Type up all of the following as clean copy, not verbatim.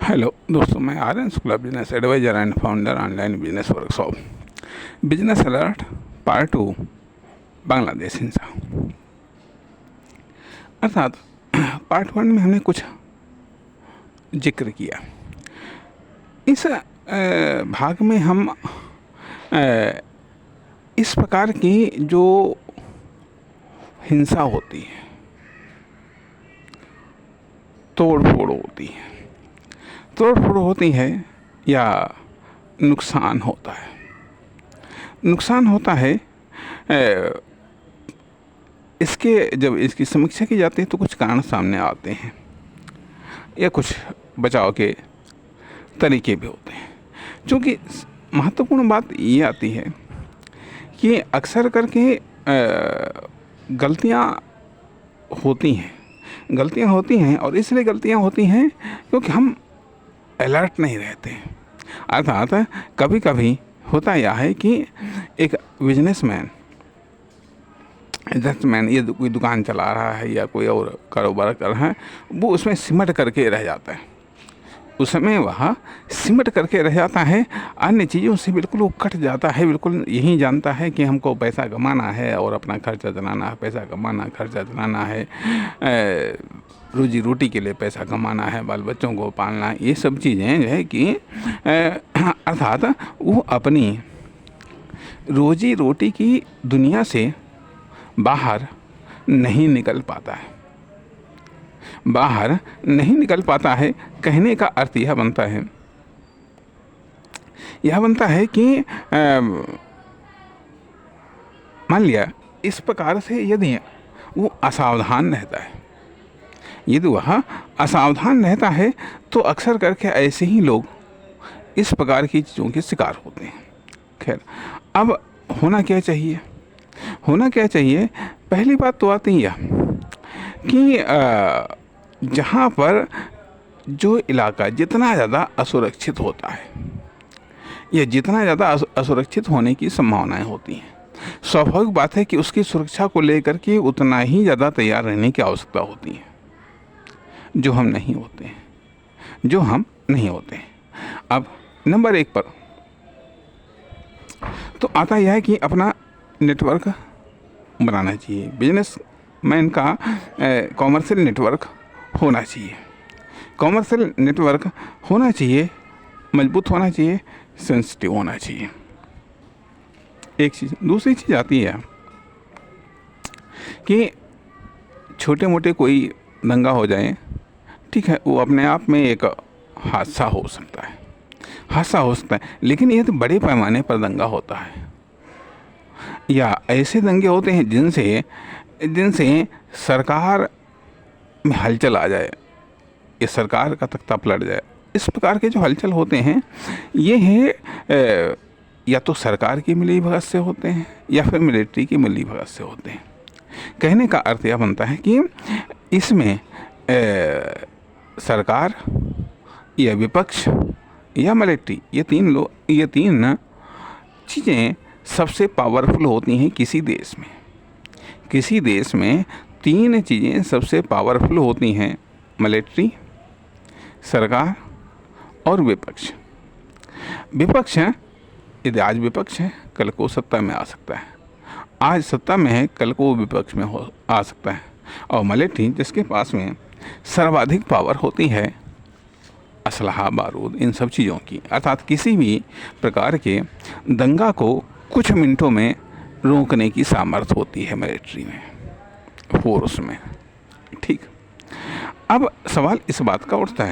Hello दोस्तों, मैं Aryan Shukla, business advisor and founder online business workshop business alert part 2 Bangladesh हिंसा। अर्थात पार्ट 1 में हमने कुछ जिक्र किया। इस भाग में हम इस प्रकार की जो हिंसा होती है, तोड़ फोड़ होती है, या नुकसान होता है, जब इसकी समीक्षा की जाती है तो कुछ कारण सामने आते हैं या कुछ बचाव के तरीके भी होते हैं। क्योंकि महत्वपूर्ण बात ये आती है कि अक्सर करके गलतियाँ होती हैं और इसलिए गलतियाँ होती हैं क्योंकि हम अलर्ट नहीं रहते। अर्थात कभी कभी होता यह है कि एक बिजनेसमैन ये कोई दुकान चला रहा है या कोई और कारोबार कर रहा है, वो उसमें सिमट करके रह जाता है। उस समय वह सिमट करके रह जाता है, अन्य चीज़ों से बिल्कुल वो कट जाता है। बिल्कुल यही जानता है कि हमको पैसा कमाना है और अपना खर्चा चलाना है, पैसा कमाना, खर्चा चलाना है, रोजी रोटी के लिए पैसा कमाना है, बाल बच्चों को पालना है। ये सब चीज़ें जो है कि अर्थात वो अपनी रोजी रोटी की दुनिया से बाहर नहीं निकल पाता है। कहने का अर्थ यह बनता है कि मान लिया इस प्रकार से यदि वो असावधान रहता है तो अक्सर करके ऐसे ही लोग इस प्रकार की चीज़ों के शिकार होते हैं। खैर, अब होना क्या चाहिए? पहली बात तो आती है कि जहाँ पर जो इलाका जितना ज़्यादा असुरक्षित होता है या जितना ज़्यादा असुरक्षित होने की संभावनाएं होती हैं, स्वाभाविक बात है कि उसकी सुरक्षा को लेकर के उतना ही ज़्यादा तैयार रहने की आवश्यकता होती है, जो हम नहीं होते हैं। अब नंबर 1 पर तो आता यह है कि अपना नेटवर्क बनाना चाहिए। बिजनेसमैन का कॉमर्शियल नेटवर्क होना चाहिए, मजबूत होना चाहिए, सेंसिटिव होना चाहिए। एक चीज़। दूसरी चीज़ आती है कि छोटे मोटे कोई दंगा हो जाए, ठीक है, वो अपने आप में एक हादसा हो सकता है, लेकिन ये तो बड़े पैमाने पर दंगा होता है या ऐसे दंगे होते हैं जिनसे सरकार में हलचल आ जाए या सरकार का तख्ता पलट जाए। इस प्रकार के जो हलचल होते हैं ये है या तो सरकार की मिलीभगत से होते हैं या फिर मिलिट्री की मिलीभगत से होते हैं। कहने का अर्थ यह बनता है कि इसमें सरकार या विपक्ष या मिलिट्री, ये तीन चीज़ें सबसे पावरफुल होती हैं किसी देश में 3 चीज़ें सबसे पावरफुल होती हैं: मिलिट्री, सरकार और विपक्ष। यदि आज विपक्ष है, कल को सत्ता में आ सकता है। आज सत्ता में है, कल को विपक्ष में आ सकता है। और मिलिट्री, जिसके पास में सर्वाधिक पावर होती है, असलहा, बारूद, इन सब चीज़ों की। अर्थात किसी भी प्रकार के दंगा को कुछ मिनटों में रोकने की सामर्थ्य होती है मिलिट्री में, फोर्स में। ठीक। अब सवाल इस बात का उठता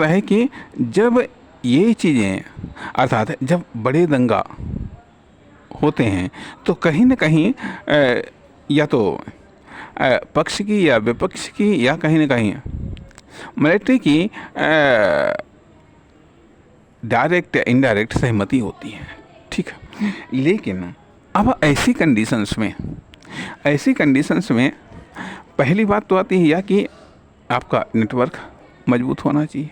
है कि जब ये चीज़ें, अर्थात जब बड़े दंगा होते हैं तो कहीं न कहीं या तो पक्ष की या विपक्ष की या कहीं न कहीं मिलिट्री की डायरेक्ट या इनडायरेक्ट सहमति होती है। ठीक है, लेकिन अब ऐसी कंडीशंस में पहली बात तो आती है या कि आपका नेटवर्क मजबूत होना चाहिए।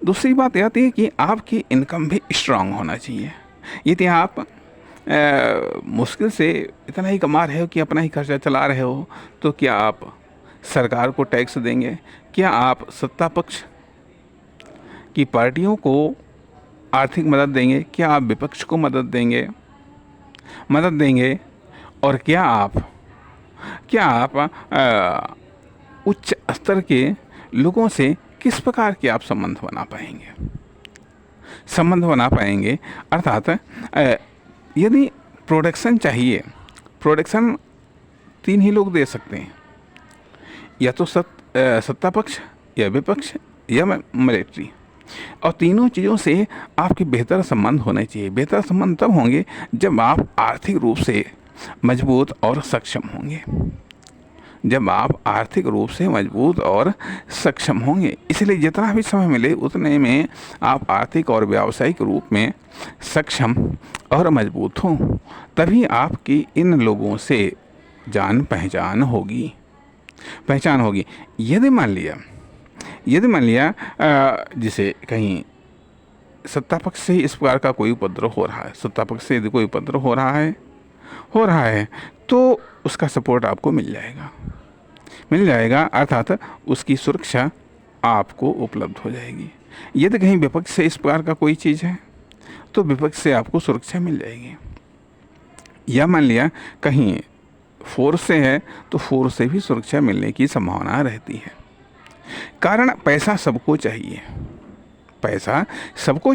दूसरी बात यह आती है कि आपकी इनकम भी स्ट्रांग होना चाहिए। यदि आप मुश्किल से इतना ही कमा रहे हो कि अपना ही खर्चा चला रहे हो, तो क्या आप सरकार को टैक्स देंगे? क्या आप सत्ता पक्ष की पार्टियों को आर्थिक मदद देंगे? क्या आप विपक्ष को मदद देंगे? और क्या आप उच्च स्तर के लोगों से किस प्रकार के आप संबंध बना पाएंगे? अर्थात यदि प्रोडक्शन चाहिए, प्रोडक्शन 3 ही लोग दे सकते हैं, या तो सत्ता पक्ष, या विपक्ष, या मिलिट्री। और तीनों चीज़ों से आपके बेहतर संबंध होने चाहिए। बेहतर संबंध तब होंगे जब आप आर्थिक रूप से मजबूत और सक्षम होंगे। इसलिए जितना भी समय मिले उतने में आप आर्थिक और व्यावसायिक रूप में सक्षम और मजबूत हों, तभी आपकी इन लोगों से जान पहचान होगी। यदि मान लिया जैसे कहीं सत्ता पक्ष से इस प्रकार का कोई उपद्रव हो रहा है, तो उसका सपोर्ट आपको मिल जाएगा, अर्थात उसकी सुरक्षा आपको उपलब्ध हो जाएगी। यदि कहीं विपक्ष से इस प्रकार का कोई चीज़ है, तो विपक्ष से आपको सुरक्षा मिल जाएगी। या मान लिया कहीं फोर्स से है, तो फोर्स से भी सुरक्षा मिलने की संभावना रहती है। कारण पैसा सबको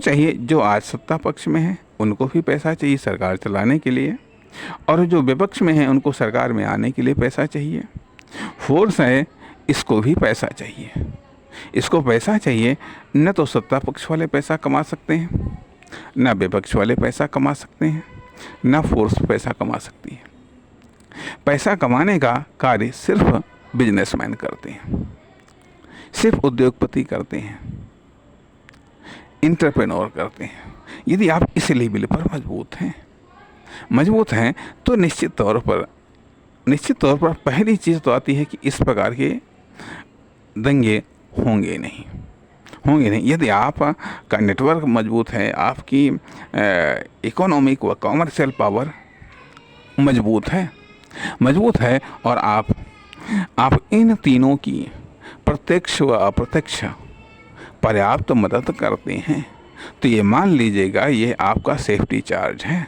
चाहिए। जो आज सत्ता पक्ष में है उनको भी पैसा चाहिए सरकार चलाने के लिए, और जो विपक्ष में है उनको सरकार में आने के लिए पैसा चाहिए। फोर्स है, इसको भी पैसा चाहिए। न तो सत्ता पक्ष वाले पैसा कमा सकते हैं, न विपक्ष वाले पैसा कमा सकते हैं, न फोर्स पैसा कमा सकती है। पैसा कमाने का कार्य सिर्फ बिजनेसमैन करते हैं, सिर्फ उद्योगपति करते हैं, एंटरप्रेन्योर करते हैं। यदि आप इस लेवल पर मजबूत हैं तो निश्चित तौर पर पहली चीज़ तो आती है कि इस प्रकार के दंगे होंगे नहीं। यदि आपका नेटवर्क मजबूत है, आपकी इकोनॉमिक व कॉमर्शियल पावर मजबूत है और आप इन तीनों की प्रत्यक्ष व अप्रत्यक्ष पर्याप्त मदद करते हैं, तो ये मान लीजिएगा ये आपका सेफ्टी चार्ज है।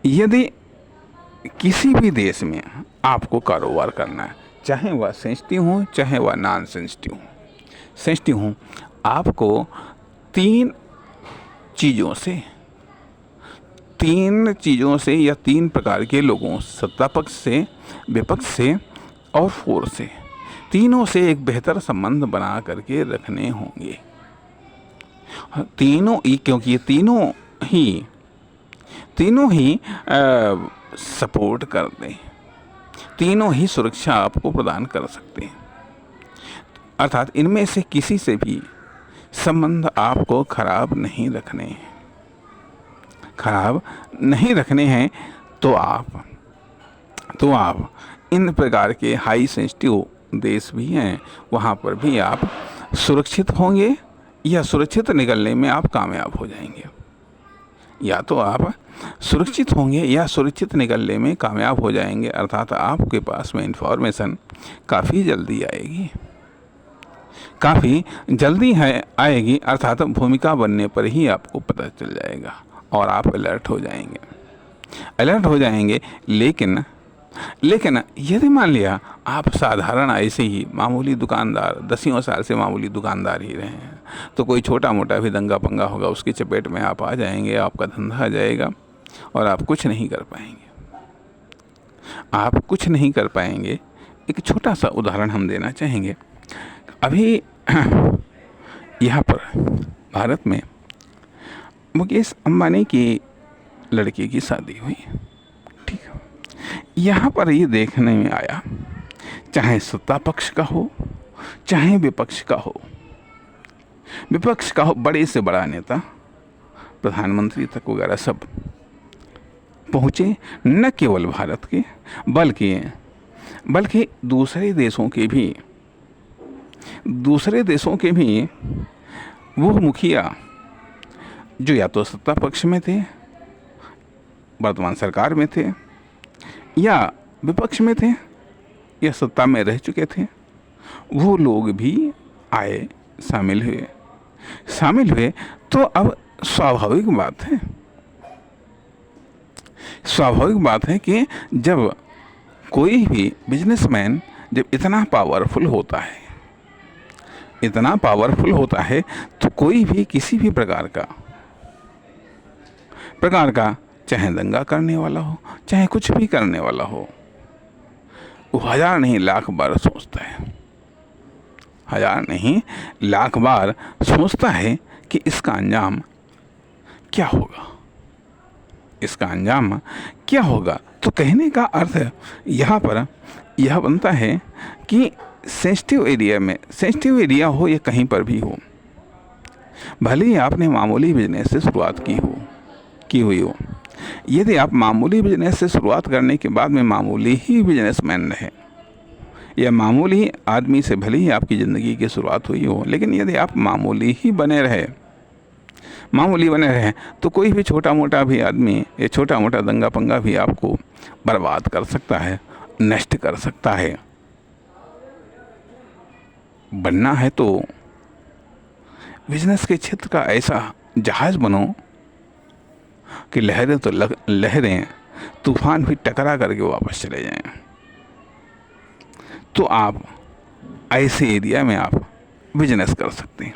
यदि किसी भी देश में आपको कारोबार करना है, चाहे वह सेंसिटिव हो चाहे वह नॉन सेंसिटिव हो, आपको तीन चीज़ों से या 3 प्रकार के लोगों, सत्ता पक्ष से, विपक्ष से और फोर्स से, तीनों से एक बेहतर संबंध बना करके रखने होंगे। क्योंकि ये तीनों ही सपोर्ट करते हैं, तीनों ही सुरक्षा आपको प्रदान कर सकते हैं। अर्थात इनमें से किसी से भी संबंध आपको खराब नहीं रखने हैं, तो आप इन प्रकार के हाई सेंसिटिव देश भी हैं, वहाँ पर भी आप सुरक्षित होंगे या सुरक्षित निकलने में आप कामयाब हो जाएंगे। या तो आप सुरक्षित होंगे या सुरक्षित निकलने में कामयाब हो जाएंगे, अर्थात आपके पास में इंफॉर्मेशन काफ़ी जल्दी आएगी, अर्थात भूमिका बनने पर ही आपको पता चल जाएगा और आप अलर्ट हो जाएंगे। लेकिन यदि मान लिया आप साधारण ऐसे ही मामूली दुकानदार, 10 साल से मामूली दुकानदार ही रहे हैं, तो कोई छोटा मोटा भी दंगा पंगा होगा उसकी चपेट में आप आ जाएंगे, आपका धंधा आ जाएगा और आप कुछ नहीं कर पाएंगे। एक छोटा सा उदाहरण हम देना चाहेंगे। अभी यहाँ पर भारत में मुकेश अंबानी की लड़की की शादी हुई, ठीक है। यहाँ पर ये देखने में आया, चाहे सत्ता पक्ष का हो चाहे विपक्ष का हो, बड़े से बड़ा नेता, प्रधानमंत्री तक वगैरह सब पहुँचे, न केवल भारत के बल्कि दूसरे देशों के भी वो मुखिया जो या तो सत्ता पक्ष में थे, वर्तमान सरकार में थे या विपक्ष में थे या सत्ता में रह चुके थे, वो लोग भी आए, शामिल हुए। तो अब स्वाभाविक बात है कि जब कोई भी बिजनेसमैन जब इतना पावरफुल होता है तो कोई भी किसी भी प्रकार का चाहे दंगा करने वाला हो, चाहे कुछ भी करने वाला हो, वो 1000 नहीं लाख बार सोचता है, 1000 नहीं लाख बार सोचता है कि इसका अंजाम क्या होगा। तो कहने का अर्थ यहाँ पर यह बनता है कि सेंसिटिव एरिया हो या कहीं पर भी हो, भले ही आपने मामूली बिजनेस से शुरुआत की हुई हो, यदि आप मामूली बिजनेस से शुरुआत करने के बाद में मामूली ही बिजनेसमैन रहे या मामूली आदमी से भले ही आपकी ज़िंदगी की शुरुआत हुई हो, लेकिन यदि आप मामूली बने रहे तो कोई भी छोटा मोटा भी आदमी या छोटा मोटा दंगा पंगा भी आपको बर्बाद कर सकता है, नष्ट कर सकता है। बनना है तो बिजनेस के क्षेत्र का ऐसा जहाज बनो कि लहरें तूफान भी टकरा करके वापस चले जाएं। तो आप ऐसे एरिया में आप बिजनेस कर सकते हैं।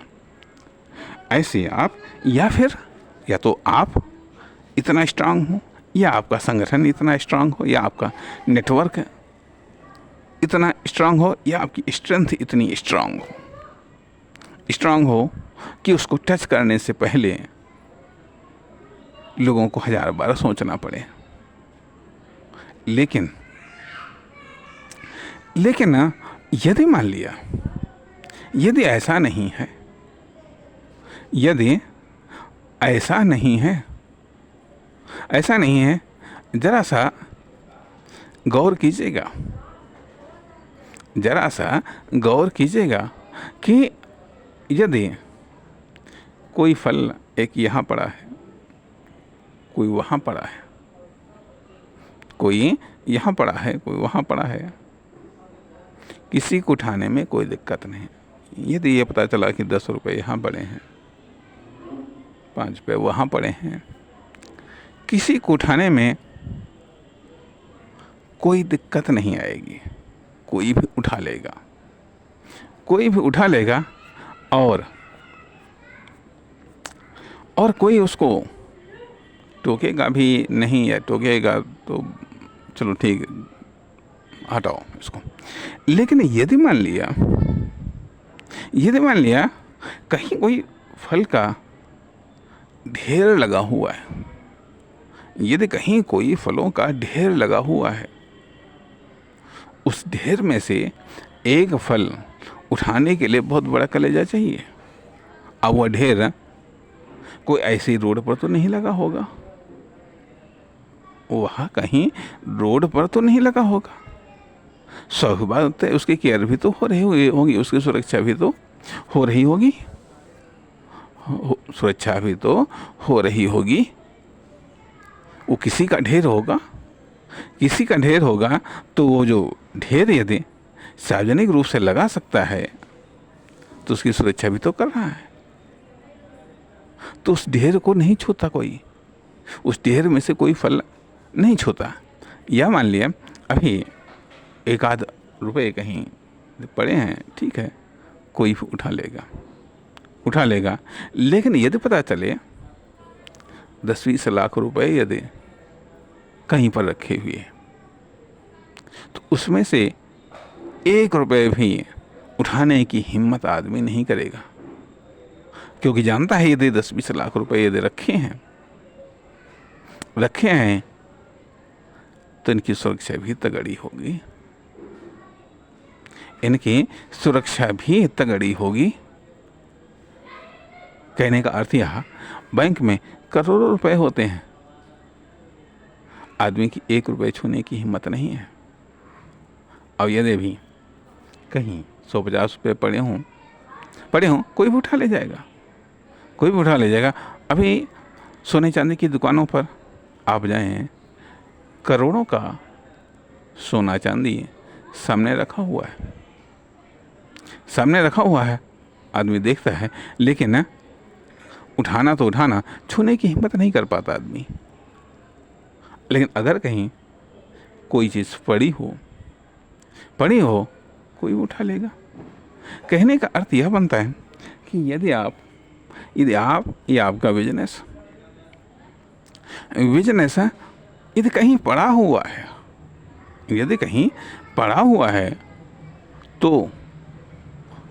ऐसे आप या तो आप इतना स्ट्रांग हो, या आपका संगठन इतना स्ट्रांग हो, या आपका नेटवर्क इतना स्ट्रांग हो, या आपकी स्ट्रेंथ इतनी स्ट्रांग हो कि उसको टच करने से पहले लोगों को 1000 बार सोचना पड़े। लेकिन यदि मान लिया यदि ऐसा नहीं है, जरा सा गौर कीजिएगा कि यदि कोई फल एक यहाँ पड़ा है, कोई वहाँ पड़ा है, कोई यहाँ पड़ा है, कोई वहाँ पड़ा है, किसी को उठाने में कोई दिक्कत नहीं। यदि ये पता चला कि 10 रुपये यहाँ पड़े हैं, 5 रुपये वहाँ पड़े हैं, किसी को उठाने में कोई दिक्कत नहीं आएगी, कोई भी उठा लेगा और कोई उसको टोकेगा भी नहीं, या टोकेगा तो चलो ठीक, हटाओ इसको। लेकिन यदि मान लिया कहीं कोई फल का ढेर लगा हुआ है, यदि कहीं कोई फलों का ढेर लगा हुआ है, उस ढेर में से एक फल उठाने के लिए बहुत बड़ा कलेजा चाहिए। अब वह ढेर कोई ऐसी रोड पर तो नहीं लगा होगा, वहाँ कहीं रोड पर तो नहीं लगा होगा। स्वाभाविक बात है, उसकी केयर भी तो हो रही होगी, उसकी सुरक्षा भी तो हो रही होगी। वो किसी का ढेर होगा तो वो जो ढेर यदि सार्वजनिक रूप से लगा सकता है तो उसकी सुरक्षा भी तो कर रहा है। तो उस ढेर को नहीं छूता कोई, उस ढेर में से कोई फल नहीं छूता। या मान लिया अभी 1-8 रुपये कहीं पड़े हैं, ठीक है, कोई उठा लेगा। लेकिन यदि पता चले 10-20 लाख रुपए यदि कहीं पर रखे हुए, तो उसमें से 1 रुपये भी उठाने की हिम्मत आदमी नहीं करेगा, क्योंकि जानता है यदि 10-20 लाख रुपए यदि रखे हैं तो इनकी सुरक्षा भी तगड़ी होगी। कहने का अर्थ यह, बैंक में करोड़ों रुपए होते हैं, आदमी की 1 रुपये छूने की हिम्मत नहीं है। और यदि भी कहीं 150 रुपये पड़े हों, कोई भी उठा ले जाएगा। अभी सोने चांदी की दुकानों पर आप जाएं करोड़ों का सोना चांदी सामने रखा हुआ है, सामने रखा हुआ है, आदमी देखता है, लेकिन उठाना तो उठाना, छूने की हिम्मत नहीं कर पाता आदमी। लेकिन अगर कहीं कोई चीज़ पड़ी हो, कोई उठा लेगा। कहने का अर्थ यह बनता है कि यदि ये आपका बिजनेस है, यदि कहीं पड़ा हुआ है, तो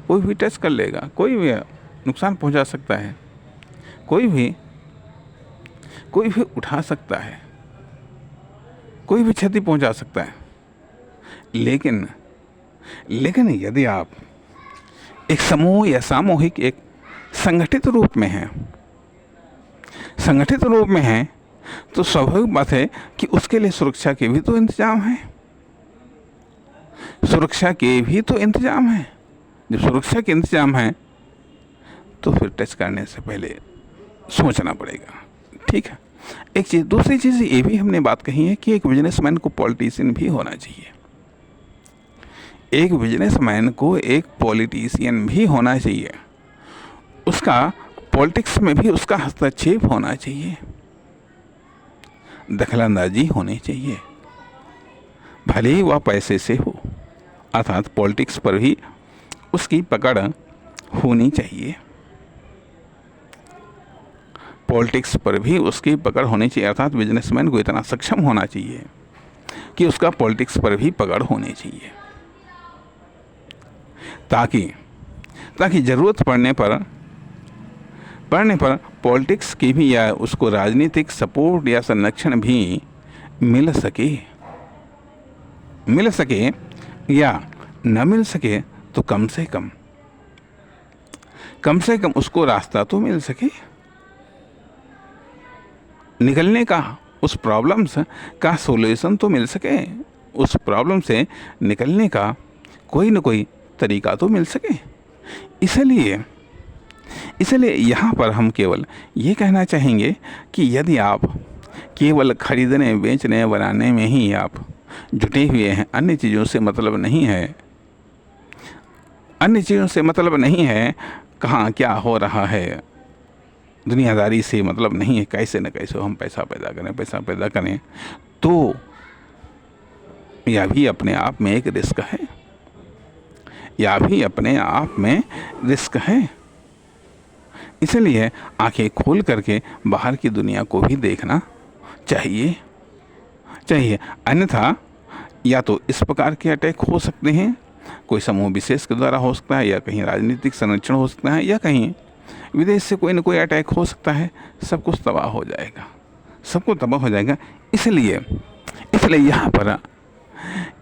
कोई भी टच कर लेगा, कोई भी नुकसान पहुंचा सकता है, कोई भी उठा सकता है, कोई भी क्षति पहुंचा सकता है। लेकिन यदि आप एक समूह या सामूहिक, एक संगठित रूप में हैं, तो स्वाभाविक बात है कि उसके लिए सुरक्षा के भी तो इंतजाम है। जब सुरक्षा के इंतजाम है तो फिर टच करने से पहले सोचना पड़ेगा। ठीक है। एक चीज़, दूसरी चीज़ ये भी हमने बात कही है कि एक बिजनेसमैन को पॉलिटिशियन भी होना चाहिए। उसका पॉलिटिक्स में भी उसका हस्तक्षेप होना चाहिए, दखलंदाजी होनी चाहिए, भले ही वह पैसे से हो, अर्थात पॉलिटिक्स पर भी उसकी पकड़ होनी चाहिए। अर्थात बिजनेसमैन को इतना सक्षम होना चाहिए कि उसका पॉलिटिक्स पर भी पकड़ होनी चाहिए, ताकि ज़रूरत पड़ने पर पॉलिटिक्स की भी या उसको राजनीतिक सपोर्ट या संरक्षण भी मिल सके या न मिल सके तो कम से कम उसको रास्ता तो मिल सके निकलने का, उस प्रॉब्लम्स का सॉल्यूशन तो मिल सके, उस प्रॉब्लम से निकलने का कोई न कोई तरीका तो मिल सके। इसलिए यहाँ पर हम केवल ये कहना चाहेंगे कि यदि आप केवल खरीदने, बेचने, बनाने में ही आप जुटे हुए हैं, अन्य चीज़ों से मतलब नहीं है, कहाँ क्या हो रहा है, दुनियादारी से मतलब नहीं है, कैसे न कैसे हम पैसा पैदा करें, तो यह भी अपने आप में एक रिस्क है। इसलिए आंखें खोल करके बाहर की दुनिया को भी देखना चाहिए। अन्यथा या तो इस प्रकार के अटैक हो सकते हैं, कोई समूह विशेष के द्वारा हो सकता है, या कहीं राजनीतिक संरक्षण हो सकता है, या कहीं विदेश से कोई न कोई अटैक हो सकता है। सब कुछ तबाह हो जाएगा, इसलिए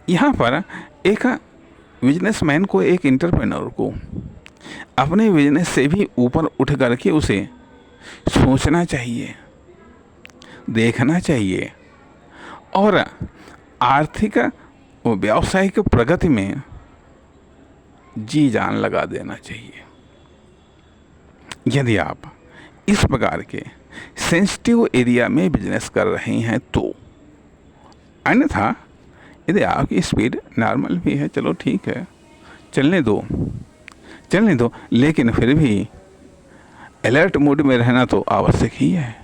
यहाँ पर एक बिजनेसमैन को, एक एंटरप्रेन्योर को अपने बिजनेस से भी ऊपर उठ करके उसे सोचना चाहिए, देखना चाहिए और आर्थिक और व्यावसायिक प्रगति में जी जान लगा देना चाहिए। यदि आप इस प्रकार के सेंसिटिव एरिया में बिजनेस कर रहे हैं तो, अन्यथा यदि आपकी स्पीड नॉर्मल भी है, चलो ठीक है, चलने दो, लेकिन फिर भी अलर्ट मोड में रहना तो आवश्यक ही है।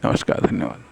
नमस्कार, धन्यवाद।